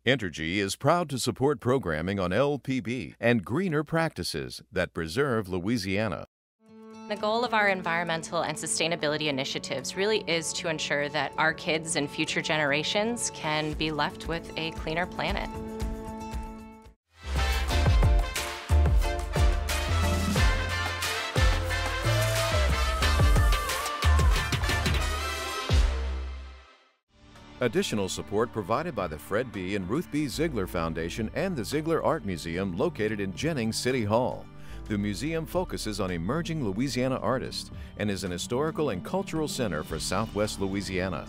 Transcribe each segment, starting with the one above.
Entergy is proud to support programming on LPB and greener practices that preserve Louisiana. The goal of our environmental and sustainability initiatives really is to ensure that our kids and future generations can be left with a cleaner planet. Additional support provided by the Fred B. and Ruth B. Ziegler Foundation and the Ziegler Art Museum located in Jennings City Hall. The museum focuses on emerging Louisiana artists and is an historical and cultural center for Southwest Louisiana.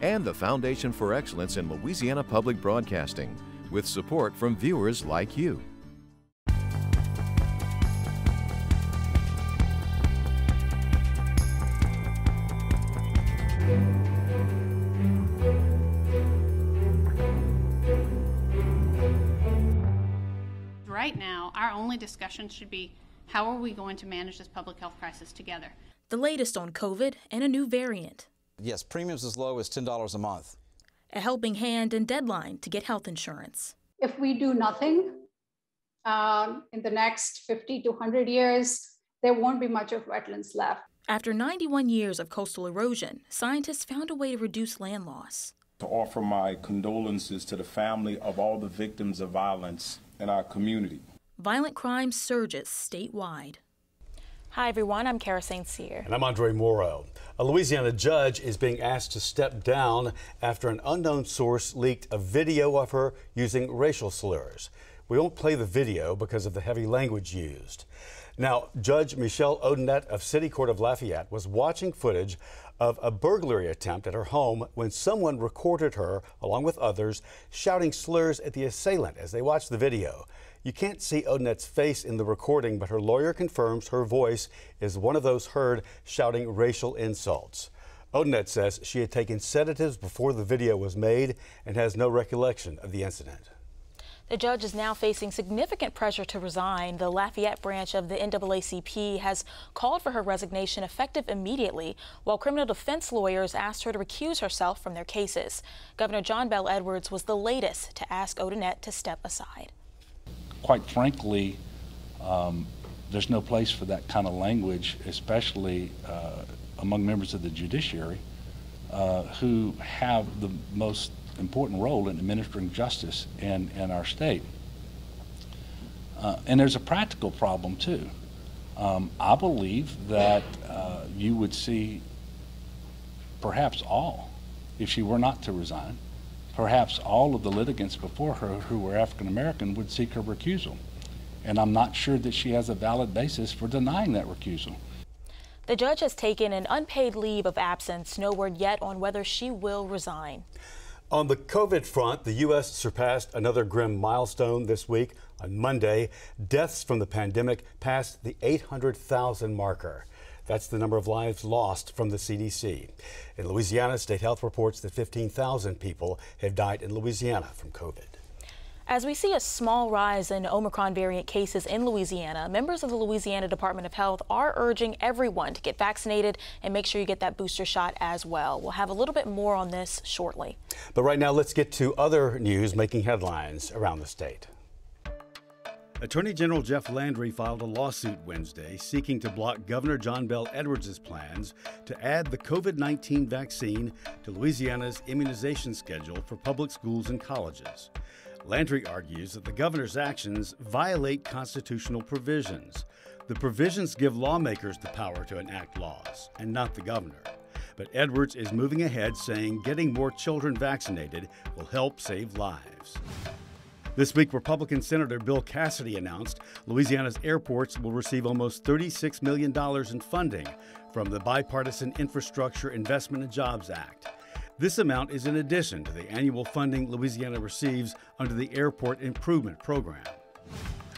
And the Foundation for Excellence in Louisiana Public Broadcasting, with support from viewers like you. Right now, our only discussion should be how are we going to manage this public health crisis together? The latest on COVID and a new variant. Yes, premiums as low as $10 a month. A helping hand and deadline to get health insurance. If we do nothing in the next 50 to 100 years, there won't be much of wetlands left. After 91 years of coastal erosion, scientists found a way to reduce land loss. To offer my condolences to the family of all the victims of violence in our community. Violent crime surges statewide. Hi everyone, I'm Kara St. Cyr. And I'm Andre Morrow. A Louisiana judge is being asked to step down after an unknown source leaked a video of her using racial slurs. We won't play the video because of the heavy language used. Now, Judge Michelle Odenette of City Court of Lafayette was watching footage of a burglary attempt at her home when someone recorded her, along with others, shouting slurs at the assailant as they watched the video. You can't see Odenette's face in the recording, but her lawyer confirms her voice is one of those heard shouting racial insults. Odenette says she had taken sedatives before the video was made and has no recollection of the incident. The judge is now facing significant pressure to resign. The Lafayette branch of the NAACP has called for her resignation effective immediately, while criminal defense lawyers asked her to recuse herself from their cases. Governor John Bel Edwards was the latest to ask Odenette to step aside. Quite frankly, there's no place for that kind of language, especially among members of the judiciary who have the most important role in administering justice in our state. And there's a practical problem too. I believe that you would see perhaps all, if she were not to resign, perhaps all of the litigants before her who were African American would seek her recusal. And I'm not sure that she has a valid basis for denying that recusal. The judge has taken an unpaid leave of absence. No word yet on whether she will resign. On the COVID front, the U.S. surpassed another grim milestone this week. On Monday, deaths from the pandemic passed the 800,000 marker. That's the number of lives lost from the CDC. In Louisiana, state health reports that 15,000 people have died in Louisiana from COVID. As we see a small rise in Omicron variant cases in Louisiana, members of the Louisiana Department of Health are urging everyone to get vaccinated and make sure you get that booster shot as well. We'll have a little bit more on this shortly. But right now, let's get to other news making headlines around the state. Attorney General Jeff Landry filed a lawsuit Wednesday seeking to block Governor John Bel Edwards' plans to add the COVID-19 vaccine to Louisiana's immunization schedule for public schools and colleges. Landry argues that the governor's actions violate constitutional provisions. The provisions give lawmakers the power to enact laws, and not the governor. But Edwards is moving ahead, saying getting more children vaccinated will help save lives. This week, Republican Senator Bill Cassidy announced Louisiana's airports will receive almost $36 million in funding from the Bipartisan Infrastructure Investment and Jobs Act. This amount is in addition to the annual funding Louisiana receives under the Airport Improvement Program.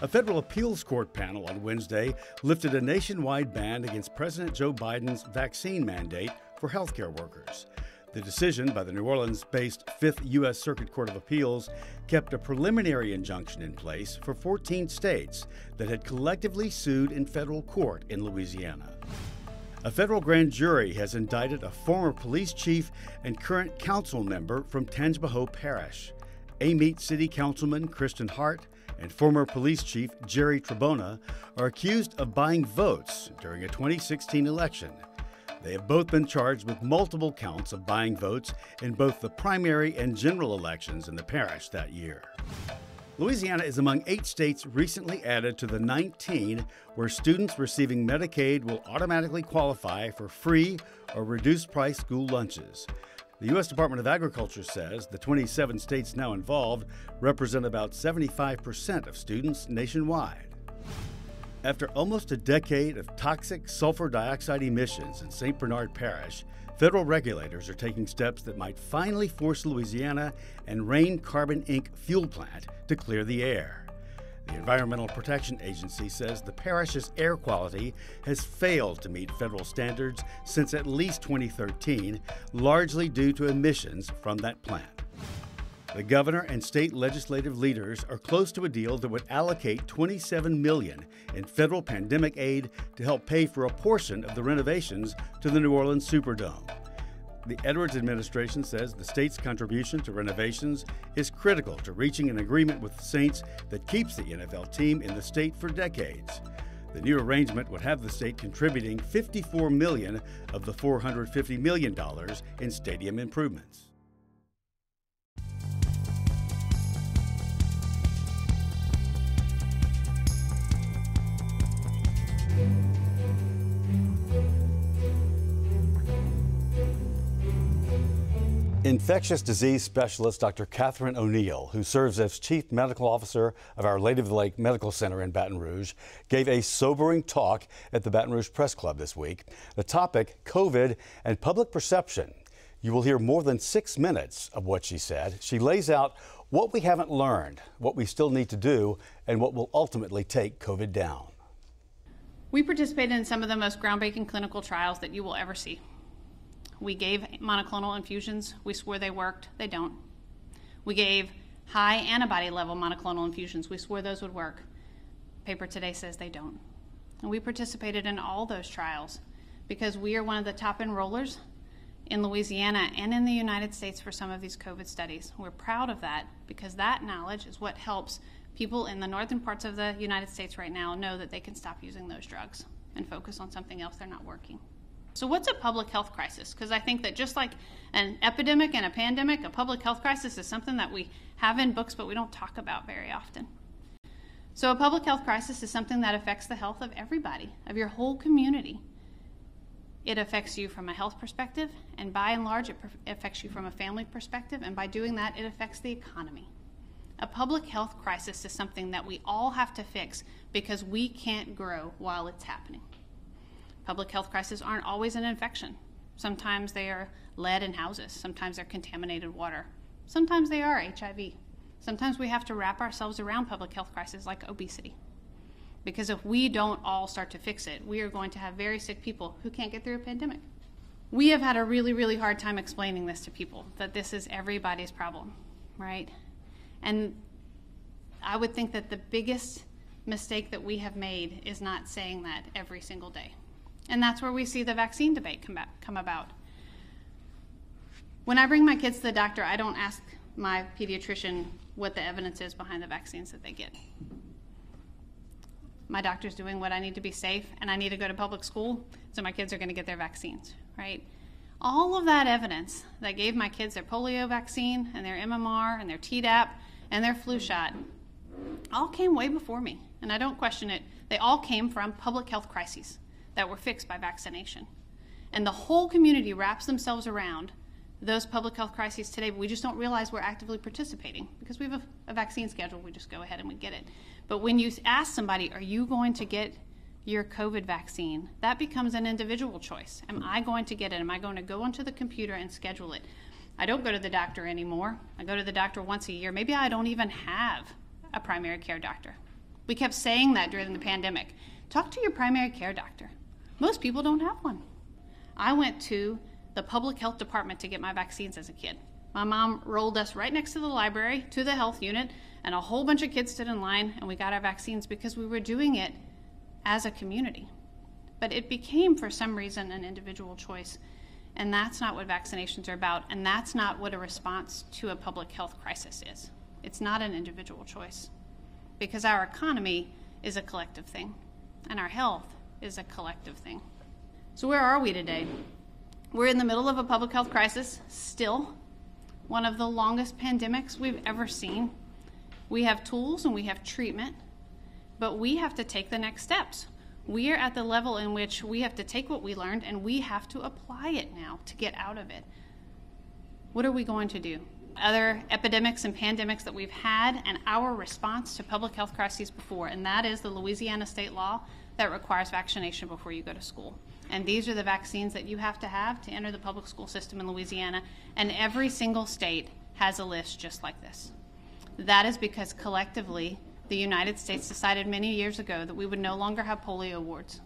A federal appeals court panel on Wednesday lifted a nationwide ban against President Joe Biden's vaccine mandate for healthcare workers. The decision by the New Orleans-based 5th U.S. Circuit Court of Appeals kept a preliminary injunction in place for 14 states that had collectively sued in federal court in Louisiana. A federal grand jury has indicted a former police chief and current council member from Tangipahoa Parish. Amite City Councilman Kristen Hart and former police chief Jerry Trebona are accused of buying votes during a 2016 election. They have both been charged with multiple counts of buying votes in both the primary and general elections in the parish that year. Louisiana is among 8 states recently added to the 19 where students receiving Medicaid will automatically qualify for free or reduced-price school lunches. The U.S. Department of Agriculture says the 27 states now involved represent about 75% of students nationwide. After almost a decade of toxic sulfur dioxide emissions in St. Bernard Parish, federal regulators are taking steps that might finally force Louisiana and Rain Carbon Inc. fuel plant to clear the air. The Environmental Protection Agency says the parish's air quality has failed to meet federal standards since at least 2013, largely due to emissions from that plant. The governor and state legislative leaders are close to a deal that would allocate $27 million in federal pandemic aid to help pay for a portion of the renovations to the New Orleans Superdome. The Edwards administration says the state's contribution to renovations is critical to reaching an agreement with the Saints that keeps the NFL team in the state for decades. The new arrangement would have the state contributing $54 million of the $450 million in stadium improvements. Infectious disease specialist Dr. Catherine O'Neill, who serves as Chief Medical Officer of Our Lady of the Lake Medical Center in Baton Rouge, gave a sobering talk at the Baton Rouge Press Club this week. The topic, COVID and public perception. You will hear more than 6 minutes of what she said. She lays out what we haven't learned, what we still need to do, and what will ultimately take COVID down. We participated in some of the most groundbreaking clinical trials that you will ever see. We gave monoclonal infusions. We swore they worked. They don't. We gave high antibody level monoclonal infusions. We swore those would work. Paper today says they don't. And we participated in all those trials because we are one of the top enrollers in Louisiana and in the United States for some of these COVID studies. We're proud of that because that knowledge is what helps people in the northern parts of the United States right now know that they can stop using those drugs and focus on something else they're not working. So what's a public health crisis? Because I think that just like an epidemic and a pandemic, a public health crisis is something that we have in books but we don't talk about very often. So a public health crisis is something that affects the health of everybody, of your whole community. It affects you from a health perspective, and by and large it affects you from a family perspective, and by doing that it affects the economy. A public health crisis is something that we all have to fix because we can't grow while it's happening. Public health crises aren't always an infection. Sometimes they are lead in houses. Sometimes they're contaminated water. Sometimes they are HIV. Sometimes we have to wrap ourselves around public health crises like obesity. Because if we don't all start to fix it, we are going to have very sick people who can't get through a pandemic. We have had a really, really hard time explaining this to people, that this is everybody's problem, right? And I would think that the biggest mistake that we have made is not saying that every single day. And that's where we see the vaccine debate come about. When I bring my kids to the doctor, I don't ask my pediatrician what the evidence is behind the vaccines that they get. My doctor's doing what I need to be safe, and I need to go to public school, so my kids are going to get their vaccines, right? All of that evidence that gave my kids their polio vaccine and their MMR and their Tdap and their flu shot all came way before me, and I don't question it. They all came from public health crises that were fixed by vaccination. And the whole community wraps themselves around those public health crises today, but we just don't realize we're actively participating because we have a vaccine schedule. We just go ahead and we get it. But when you ask somebody, are you going to get your COVID vaccine? That becomes an individual choice. Am I going to get it? Am I going to go onto the computer and schedule it? I don't go to the doctor anymore. I go to the doctor once a year. Maybe I don't even have a primary care doctor. We kept saying that during the pandemic. Talk to your primary care doctor. Most people don't have one. I went to the public health department to get my vaccines as a kid. My mom rolled us right next to the library to the health unit, and a whole bunch of kids stood in line, and we got our vaccines because we were doing it as a community. but it became, for some reason, an individual choice. And that's not what vaccinations are about, and that's not what a response to a public health crisis is. It's not an individual choice, because our economy is a collective thing, and our health is a collective thing. So where are we today? We're in the middle of a public health crisis, still, one of the longest pandemics we've ever seen. We have tools and we have treatment, but we have to take the next steps. We are at the level in which we have to take what we learned and we have to apply it now to get out of it. What are we going to do? Other epidemics and pandemics that we've had and our response to public health crises before, and that is the Louisiana state law that requires vaccination before you go to school. And these are the vaccines that you have to enter the public school system in Louisiana, and every single state has a list just like this. That is because collectively, the United States decided many years ago that we would no longer have polio wards,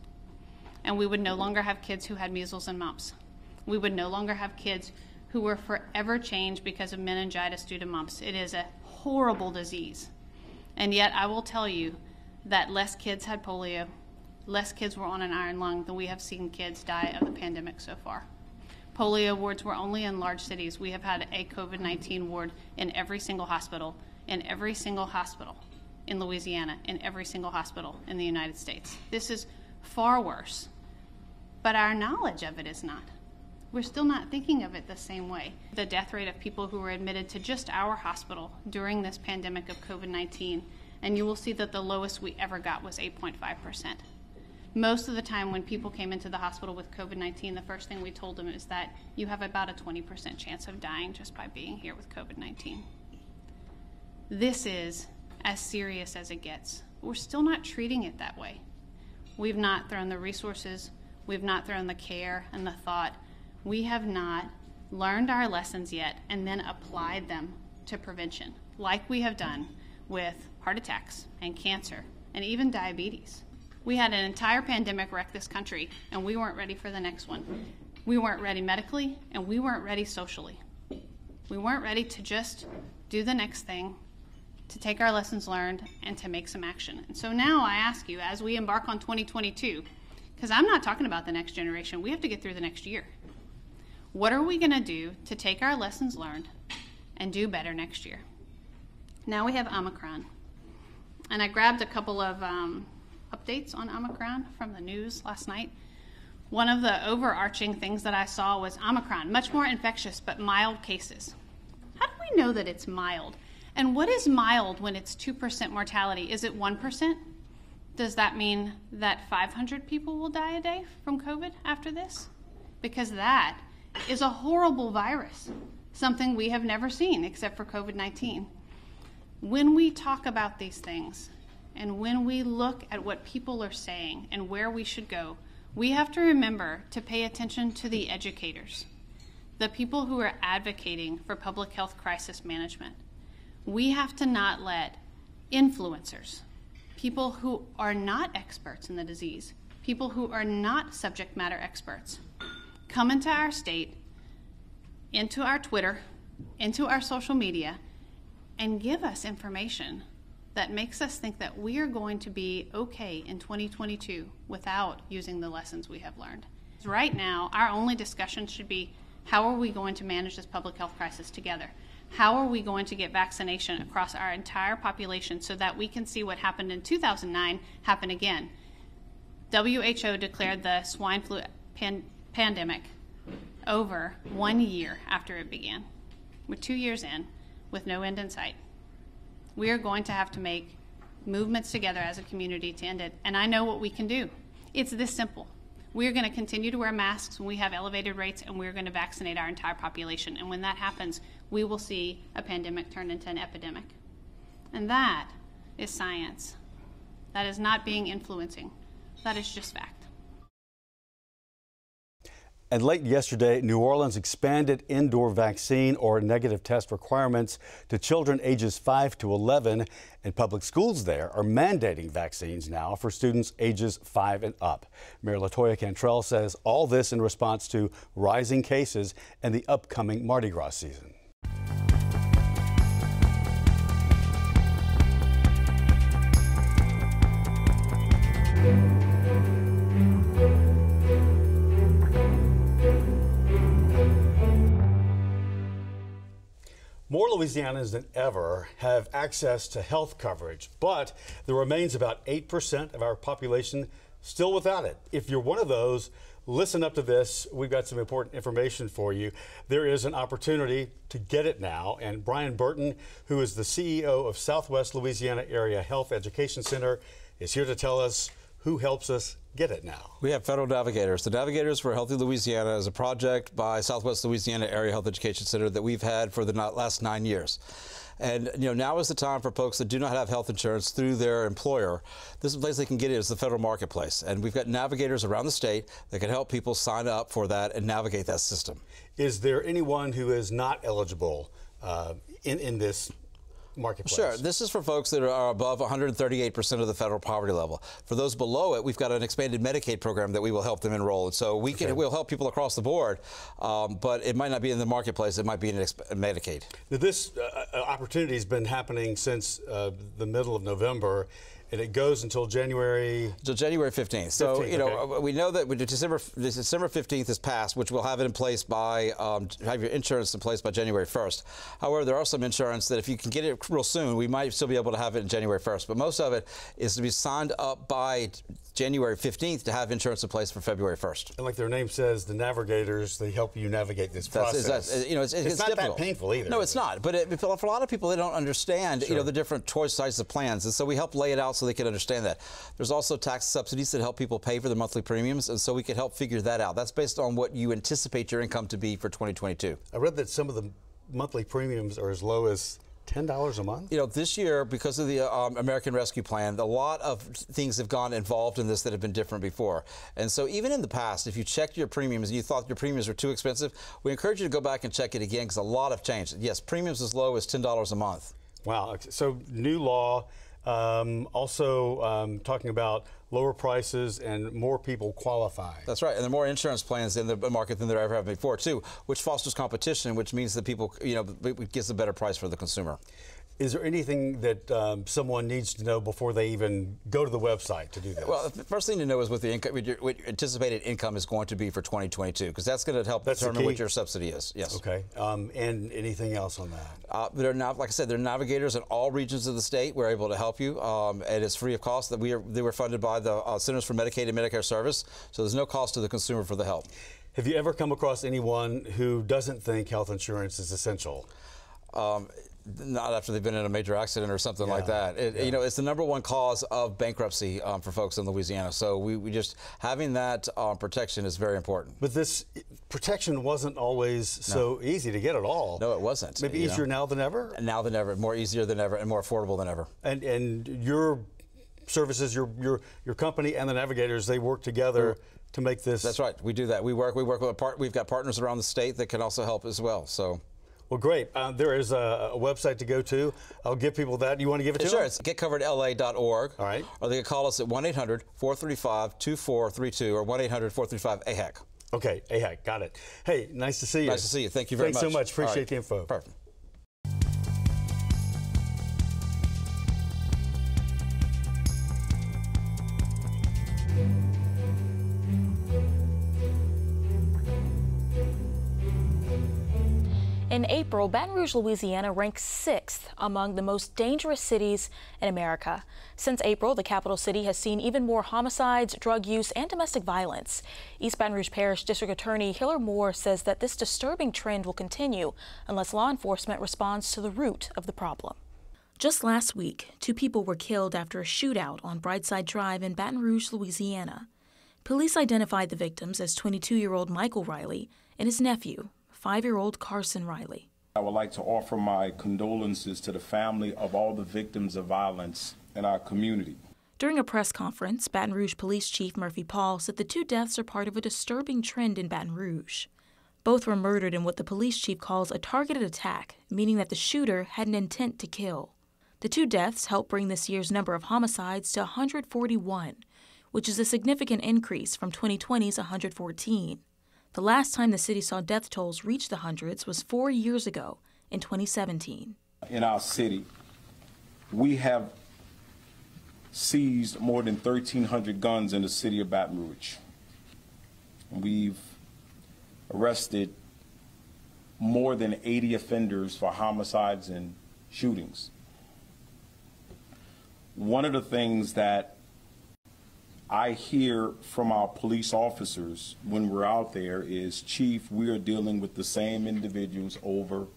and we would no longer have kids who had measles and mumps. We would no longer have kids who were forever changed because of meningitis due to mumps. It is a horrible disease. And yet I will tell you that less kids had polio, less kids were on an iron lung than we have seen kids die of the pandemic so far. Polio wards were only in large cities. We have had a COVID-19 ward in every single hospital, in Louisiana, in every single hospital in the United States. This is far worse, but our knowledge of it is not. We're still not thinking of it the same way. The death rate of people who were admitted to just our hospital during this pandemic of COVID-19, and you will see that the lowest we ever got was 8.5%. Most of the time when people came into the hospital with COVID-19, the first thing we told them is that you have about a 20% chance of dying just by being here with COVID-19. This is as serious as it gets. We're still not treating it that way. We've not thrown the resources, we've not thrown the care and the thought. We have not learned our lessons yet and then applied them to prevention, like we have done with heart attacks and cancer and even diabetes. We had an entire pandemic wreck this country, and we weren't ready for the next one. We weren't ready medically, and we weren't ready socially. We weren't ready to just do the next thing, to take our lessons learned, and to make some action. And so now I ask you, as we embark on 2022, because I'm not talking about the next generation, we have to get through the next year. What are we going to do to take our lessons learned and do better next year? Now we have Omicron. And I grabbed a couple of updates on Omicron from the news last night. One of the overarching things that I saw was Omicron, much more infectious, but mild cases. How do we know that it's mild? And what is mild when it's 2% mortality? Is it 1%? Does that mean that 500 people will die a day from COVID after this? Because that is a horrible virus, something we have never seen except for COVID-19. When we talk about these things, and when we look at what people are saying and where we should go, we have to remember to pay attention to the educators, the people who are advocating for public health crisis management. We have to not let influencers, people who are not experts in the disease, people who are not subject matter experts, come into our state, into our Twitter, into our social media, and give us information that makes us think that we are going to be okay in 2022 without using the lessons we have learned. Right now, our only discussion should be, how are we going to manage this public health crisis together? How are we going to get vaccination across our entire population so that we can see what happened in 2009 happen again? WHO declared the swine flu pandemic over 1 year after it began. We're 2 years in with no end in sight. We are going to have to make movements together as a community to end it, and I know what we can do. It's this simple. We are going to continue to wear masks when we have elevated rates, and we're going to vaccinate our entire population. And when that happens, we will see a pandemic turn into an epidemic. And that is science. That is not being influencing. That is just fact. And late yesterday, New Orleans expanded indoor vaccine or negative test requirements to children ages 5 to 11, and public schools there are mandating vaccines now for students ages 5 and up. Mayor LaToya Cantrell says all this in response to rising cases and the upcoming Mardi Gras season. Louisianans than ever have access to health coverage, but there remains about 8% of our population still without it. If you're one of those, listen up to this. We've got some important information for you. There is an opportunity to get it now, and Brian Burton, who is the CEO of Southwest Louisiana Area Health Education Center, is here to tell us who helps us get it now. We have federal navigators. The Navigators for Healthy Louisiana is a project by Southwest Louisiana Area Health Education Center that we've had for the last 9 years. And now is the time for folks that do not have health insurance through their employer. This is a place they can get it is the federal marketplace. And we've got navigators around the state that can help people sign up for that and navigate that system. Is there anyone who is not eligible in this marketplace? Sure. This is for folks that are above 138% of the federal poverty level. For those below it, we've got an expanded Medicaid program that we will help them enroll. And so we'll help people across the board, but it might not be in the marketplace. It might be in Medicaid. Now, this opportunity has been happening since the middle of November, and it goes until January 15th. So, we know that December 15th is passed, which will have it in place by, have your insurance in place by January 1st. However, there are some insurance that if you can get it real soon, we might still be able to have it in January 1st. But most of it is to be signed up by January 15th to have insurance in place for February 1st. And like their name says, the navigators, they help you navigate this process. It's not difficult. that painful either. No, it's not. But for a lot of people, they don't understand, the different choice sizes of plans. And so we help lay it out so they can understand that. There's also tax subsidies that help people pay for their monthly premiums. And so we can help figure that out. That's based on what you anticipate your income to be for 2022. I read that some of the monthly premiums are as low as $10 a month? This year, because of the American Rescue Plan, a lot of things have gone involved in this that have been different before. And so even in the past, if you checked your premiums and you thought your premiums were too expensive, we encourage you to go back and check it again because a lot have changed. Yes, premiums as low as $10 a month. Wow. So new law, also talking about lower prices and more people qualifying. That's right, and there are more insurance plans in the market than there ever have been before, too, which fosters competition, which means that people, it gives a better price for the consumer. Is there anything that someone needs to know before they even go to the website to do this? Well, the first thing to know is what your anticipated income is going to be for 2022, because that's going to help determine what your subsidy is. Yes. Okay. And anything else on that? Like I said, there are navigators in all regions of the state. We're able to help you, and it's free of cost. They were funded by the Centers for Medicaid and Medicare Service, so there's no cost to the consumer for the help. Have you ever come across anyone who doesn't think health insurance is essential? Not after they've been in a major accident or something like that. It's the #1 cause of bankruptcy for folks in Louisiana. So we just having that protection is very important. But this protection wasn't always so easy to get at all. No, it wasn't. Maybe easier now than ever? Now than ever, more easier than ever, and more affordable than ever. And your services, your company and the navigators, they work together to make this. That's right. We do that. We work with we've got partners around the state that can also help as well. So. Well, great. There is a website to go to. I'll give people that. You want to give it to them? Sure. It's getcoveredla.org. All right. Or they can call us at 1-800-435-2432 or 1-800-435-AHEC. Okay, AHEC. Got it. Hey, nice to see you. Nice to see you. Thank you very much. Thanks so much. Appreciate the info. Perfect. In April, Baton Rouge, Louisiana ranked 6th among the most dangerous cities in America. Since April, the capital city has seen even more homicides, drug use, and domestic violence. East Baton Rouge Parish District Attorney Hillar Moore says that this disturbing trend will continue unless law enforcement responds to the root of the problem. Just last week, 2 people were killed after a shootout on Brightside Drive in Baton Rouge, Louisiana. Police identified the victims as 22-year-old Michael Riley and his nephew, 5-year-old Carson Riley. I would like to offer my condolences to the family of all the victims of violence in our community. During a press conference, Baton Rouge Police Chief Murphy Paul said the 2 deaths are part of a disturbing trend in Baton Rouge. Both were murdered in what the police chief calls a targeted attack, meaning that the shooter had an intent to kill. The 2 deaths help bring this year's number of homicides to 141, which is a significant increase from 2020's 114. The last time the city saw death tolls reach the hundreds was 4 years ago, in 2017. In our city, we have seized more than 1,300 guns in the city of Baton Rouge. We've arrested more than 80 offenders for homicides and shootings. One of the things that I hear from our police officers when we're out there is, Chief, we are dealing with the same individuals over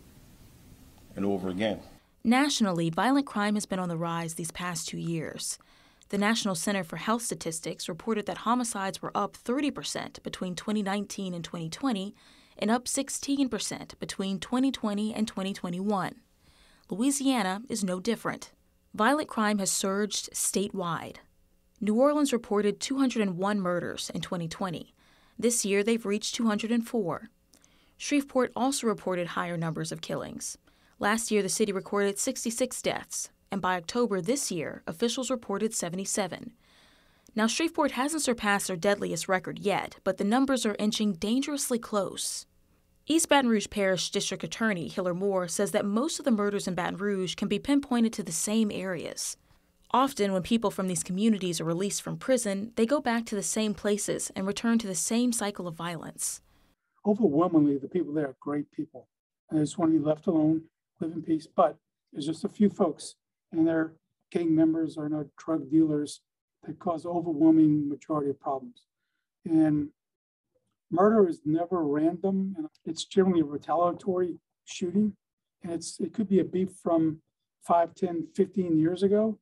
and over again. Nationally, violent crime has been on the rise these past 2 years. The National Center for Health Statistics reported that homicides were up 30% between 2019 and 2020 and up 16% between 2020 and 2021. Louisiana is no different. Violent crime has surged statewide. New Orleans reported 201 murders in 2020. This year, they've reached 204. Shreveport also reported higher numbers of killings. Last year, the city recorded 66 deaths, and by October this year, officials reported 77. Now, Shreveport hasn't surpassed their deadliest record yet, but the numbers are inching dangerously close. East Baton Rouge Parish District Attorney Hillar Moore says that most of the murders in Baton Rouge can be pinpointed to the same areas. Often, when people from these communities are released from prison, they go back to the same places and return to the same cycle of violence. Overwhelmingly, the people there are great people, and they just want to be left alone, live in peace. But there's just a few folks, and they're gang members or drug dealers that cause overwhelming majority of problems. And murder is never random, and it's generally a retaliatory shooting. And it could be a beef from 5, 10, 15 years ago,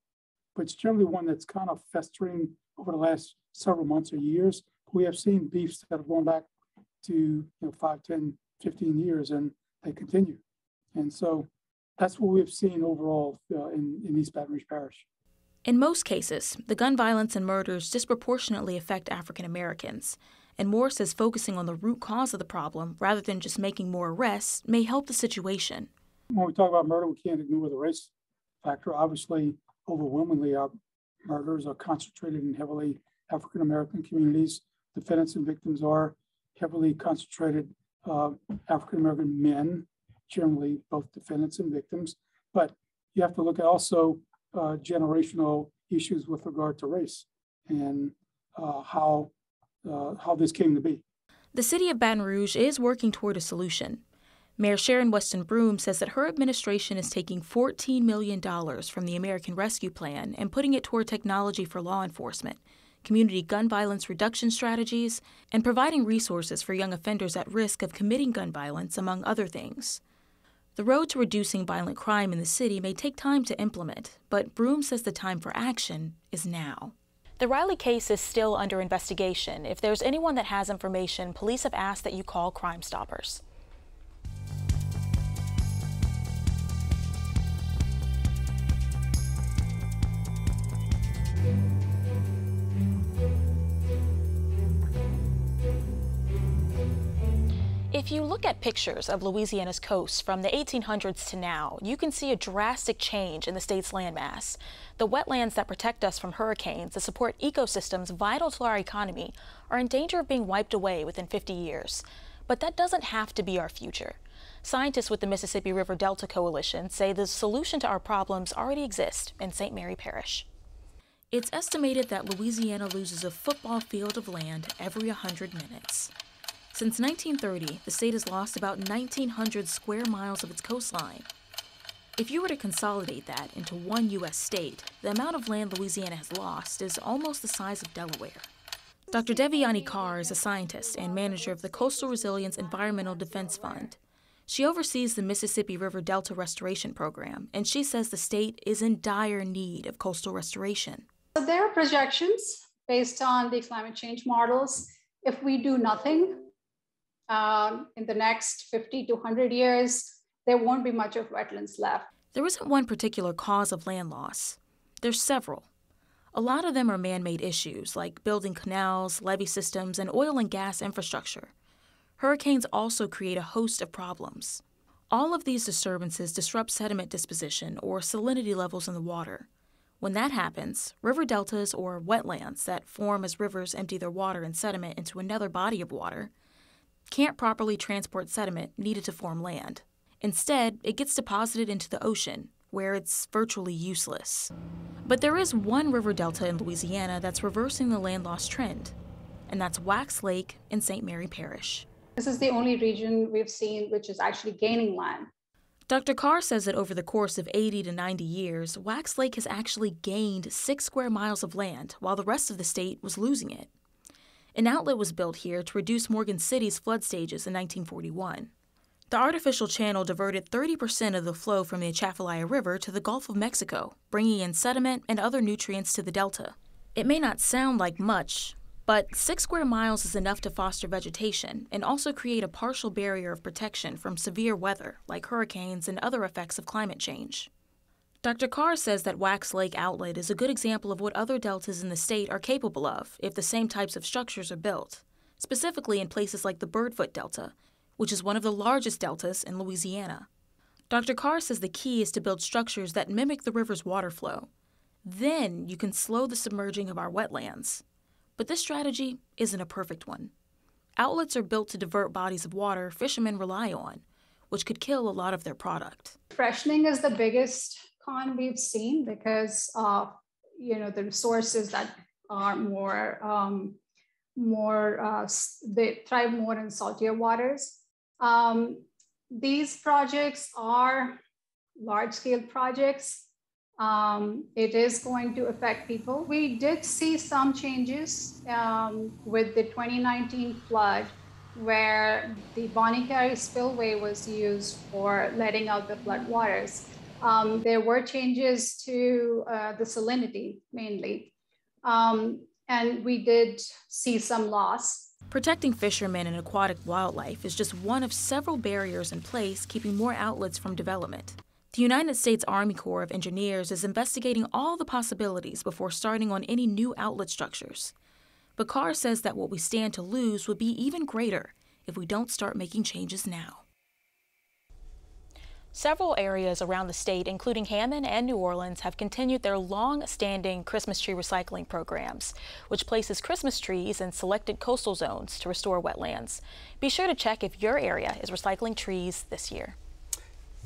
but it's generally one that's kind of festering over the last several months or years. We have seen beefs that have gone back to 5, 10, 15 years, and they continue. And so that's what we've seen overall in East Baton Rouge Parish. In most cases, the gun violence and murders disproportionately affect African Americans, and Moore says focusing on the root cause of the problem rather than just making more arrests may help the situation. When we talk about murder, we can't ignore the race factor. Obviously, overwhelmingly, our murders are concentrated in heavily African American communities. Defendants and victims are heavily concentrated African American men, generally both defendants and victims. But you have to look at also generational issues with regard to race and how this came to be. The city of Baton Rouge is working toward a solution. Mayor Sharon Weston Broome says that her administration is taking $14 million from the American Rescue Plan and putting it toward technology for law enforcement, community gun violence reduction strategies, and providing resources for young offenders at risk of committing gun violence, among other things. The road to reducing violent crime in the city may take time to implement, but Broome says the time for action is now. The Riley case is still under investigation. If there's anyone that has information, police have asked that you call Crime Stoppers. If you look at pictures of Louisiana's coast from the 1800s to now, you can see a drastic change in the state's landmass. The wetlands that protect us from hurricanes and support ecosystems vital to our economy are in danger of being wiped away within 50 years. But that doesn't have to be our future. Scientists with the Mississippi River Delta Coalition say the solution to our problems already exists in St. Mary Parish. It's estimated that Louisiana loses a football field of land every 100 minutes. Since 1930, the state has lost about 1,900 square miles of its coastline. If you were to consolidate that into one U.S. state, the amount of land Louisiana has lost is almost the size of Delaware. Dr. Deviani Carr is a scientist and manager of the Coastal Resilience Environmental Defense Fund. She oversees the Mississippi River Delta Restoration Program, and she says the state is in dire need of coastal restoration. So there are projections based on the climate change models. If we do nothing, in the next 50 to 100 years, there won't be much of wetlands left. There isn't one particular cause of land loss. There's several. A lot of them are man-made issues, like building canals, levee systems, and oil and gas infrastructure. Hurricanes also create a host of problems. All of these disturbances disrupt sediment disposition or salinity levels in the water. When that happens, river deltas or wetlands that form as rivers empty their water and sediment into another body of water can't properly transport sediment needed to form land. Instead, it gets deposited into the ocean, where it's virtually useless. But there is one river delta in Louisiana that's reversing the land loss trend, and that's Wax Lake in St. Mary Parish. This is the only region we've seen which is actually gaining land. Dr. Carr says that over the course of 80 to 90 years, Wax Lake has actually gained 6 square miles of land, while the rest of the state was losing it. An outlet was built here to reduce Morgan City's flood stages in 1941. The artificial channel diverted 30% of the flow from the Atchafalaya River to the Gulf of Mexico, bringing in sediment and other nutrients to the delta. It may not sound like much, but 6 square miles is enough to foster vegetation and also create a partial barrier of protection from severe weather like hurricanes and other effects of climate change. Dr. Carr says that Wax Lake Outlet is a good example of what other deltas in the state are capable of if the same types of structures are built, specifically in places like the Birdfoot Delta, which is one of the largest deltas in Louisiana. Dr. Carr says the key is to build structures that mimic the river's water flow. Then you can slow the submerging of our wetlands. But this strategy isn't a perfect one. Outlets are built to divert bodies of water fishermen rely on, which could kill a lot of their product. Freshening is the biggest con we've seen because of the resources that are they thrive more in saltier waters. These projects are large-scale projects. It is going to affect people. We did see some changes with the 2019 flood where the Bonnie Carey spillway was used for letting out the flood waters. There were changes to the salinity mainly, and we did see some loss. Protecting fishermen and aquatic wildlife is just one of several barriers in place keeping more outlets from development. The United States Army Corps of Engineers is investigating all the possibilities before starting on any new outlet structures. But Carr says that what we stand to lose would be even greater if we don't start making changes now. Several areas around the state, including Hammond and New Orleans, have continued their long-standing Christmas tree recycling programs, which places Christmas trees in selected coastal zones to restore wetlands. Be sure to check if your area is recycling trees this year.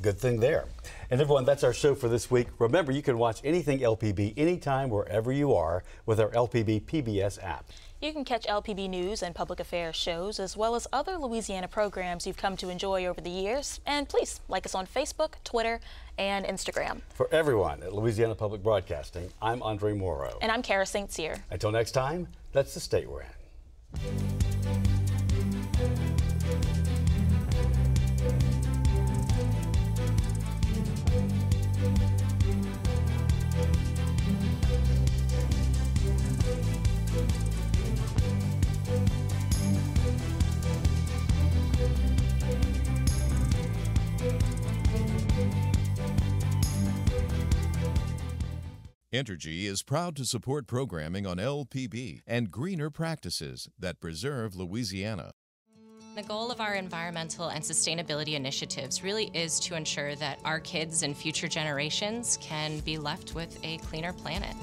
Good thing there. And everyone, that's our show for this week. Remember, you can watch anything LPB anytime, wherever you are, with our LPB PBS app. You can catch LPB News and public affairs shows, as well as other Louisiana programs you've come to enjoy over the years. And please like us on Facebook, Twitter, and Instagram. For everyone at Louisiana Public Broadcasting, I'm Andre Morrow. And I'm Kara St. Cyr. Until next time, that's the state we're in. Entergy is proud to support programming on LPB and greener practices that preserve Louisiana. The goal of our environmental and sustainability initiatives really is to ensure that our kids and future generations can be left with a cleaner planet.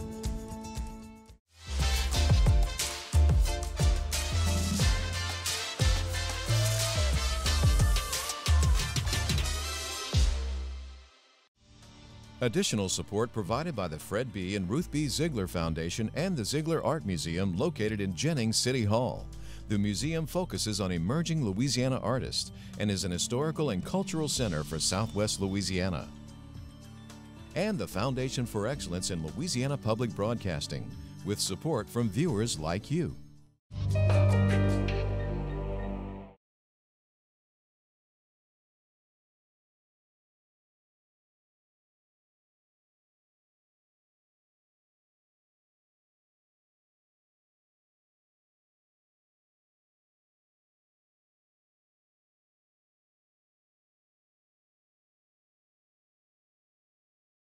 Additional support provided by the Fred B. and Ruth B. Ziegler Foundation and the Ziegler Art Museum located in Jennings City Hall. The museum focuses on emerging Louisiana artists and is an historical and cultural center for Southwest Louisiana. And the Foundation for Excellence in Louisiana Public Broadcasting, with support from viewers like you.